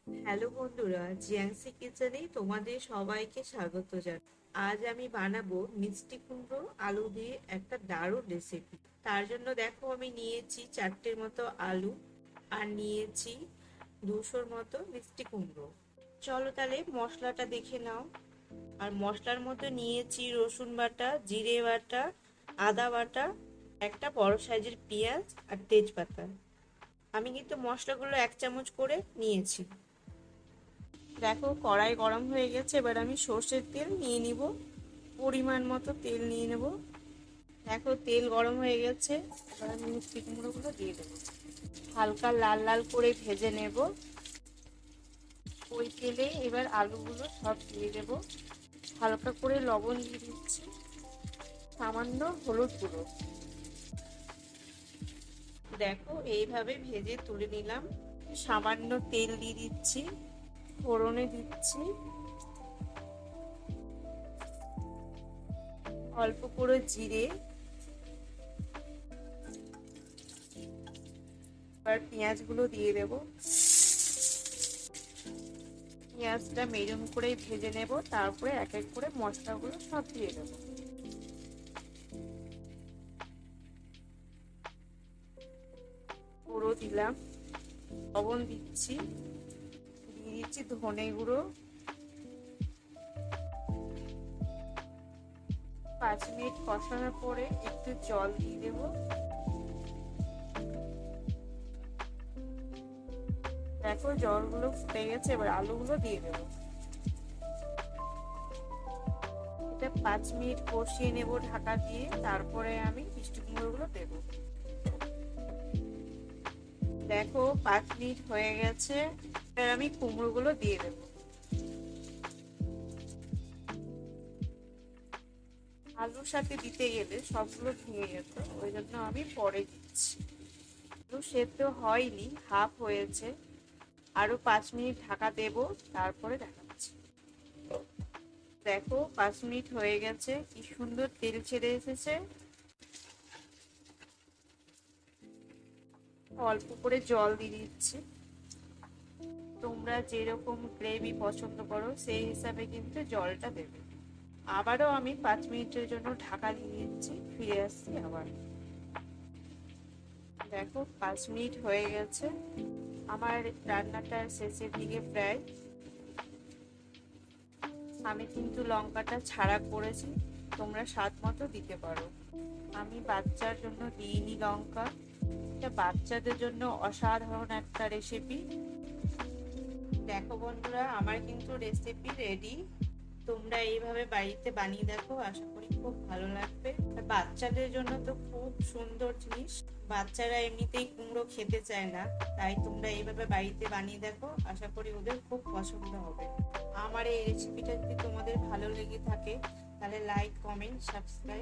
Hello বন্ধুরা, Jiangxi কিচেনে তোমাদের সবাইকে স্বাগত জানাই। আজ আমি বানাবো মিষ্টি কুমড়ো আলু দিয়ে একটা দারুণ রেসিপি। তার জন্য দেখো আমি নিয়েছি 4টের মতো আলু আর নিয়েছি 200-র মতো মিষ্টি কুমড়ো। চলো তাহলে মশলাটা দেখে নাও। আর মশলার মধ্যে নিয়েছি রসুন বাটা, জিরে বাটা, আদা বাটা, একটা বড় সাইজের পেঁয়াজ আর তেজপাতা। আমি কিন্তু মশলাগুলো 1 চামচ করে নিয়েছি। দেখো কড়াই গরম হয়ে গেছে, এবার আমি সর্ষের তেল নিয়ে নিব। পরিমাণ মতো তেল নিয়ে নেব। দেখো তেল গরম হয়ে গেছে, এবার আমি মিষ্টি কুমড়োগুলো দিয়ে দেবো। হালকা লাল লাল করে ভেজে নেব। ওই তেলে এবার আলুগুলো সব দিয়ে দেব। হালকা করে লবণ দিয়ে দিচ্ছি, সামান্য হলুদ গুঁড়ো। দেখো এইভাবে ভেজে তুলে নিলাম। সামান্য তেল দিয়ে দিচ্ছি, ফোড়নে দিচ্ছি অল্প করে জিরে, এবার পেঁয়াজগুলো দিয়ে দেব। পেঁয়াজটা মেরুন করে ভেজে নেব, তারপরে এক এক করে মশলাগুলো সব দিয়ে দেব। গুঁড়ো দিলাম, লবণ দিচ্ছি, দিয়ে দিচ্ছি ধনে গুঁড়ো। 5 মিনিট কষানোর পরে একটু জল দিয়ে দেব। দেখো জলগুলো ফুটে গেছে, এবার আলুগুলো দিয়ে দেবো। এটা 5 মিনিট কষিয়ে নেব ঢাকা দিয়ে, তারপরে আমি মিষ্টি কুমড়োগুলো দেবো। দেখো 5 মিনিট হয়ে গেছে, এবার আমি কুমড়োগুলো দিয়ে দেবো। আলুর সাথে দিতে গেলে সবগুলো ভেঙে যেত, ওই জন্য আমি পরে দিচ্ছি। আলু সেদ্ধ হয়নি, হাফ হয়েছে। আরো 5 মিনিট ঢাকা দেব, তারপরে দেখাচ্ছি। দেখো 5 মিনিট হয়ে গেছে, কি সুন্দর তেল ছেড়ে এসেছে। অল্প করে জল দিয়ে দিচ্ছি। তোমরা যেরকম গ্রেভি পছন্দ করো সেই হিসাবে কিন্তু জলটা দেবে। আবারও আমি 5 মিনিটের জন্য ঢাকা দিয়ে দিচ্ছি, ফিরে আসছি আবার। দেখো 5 মিনিট হয়ে গেছে, আমার রান্নাটার শেষের দিকে প্রায়। আমি কিন্তু লঙ্কাটা ছাড়া করেছি, তোমরা স্বাদ মতো দিতে পারো। আমি বাচ্চার জন্য দিইনি লঙ্কা। এটা বাচ্চাদের জন্য অসাধারণ একটা রেসিপি। দেখো বন্ধুরা, আমার কিন্তু রেসিপি রেডি। তোমরা এইভাবে বাড়িতে বানিয়ে দেখো, আশা করি খুব ভালো লাগবে। আর বাচ্চাদের জন্য তো খুব সুন্দর জিনিস। বাচ্চারা এমনিতেই কুমড়ো খেতে চায় না, তাই তোমরা এইভাবে বাড়িতে বানিয়ে দেখো, আশা করি ওদের খুব পছন্দ হবে। আমার এই রেসিপিটা যদি তোমাদের ভালো লেগে থাকে, তাহলে লাইক, কমেন্ট, সাবস্ক্রাইব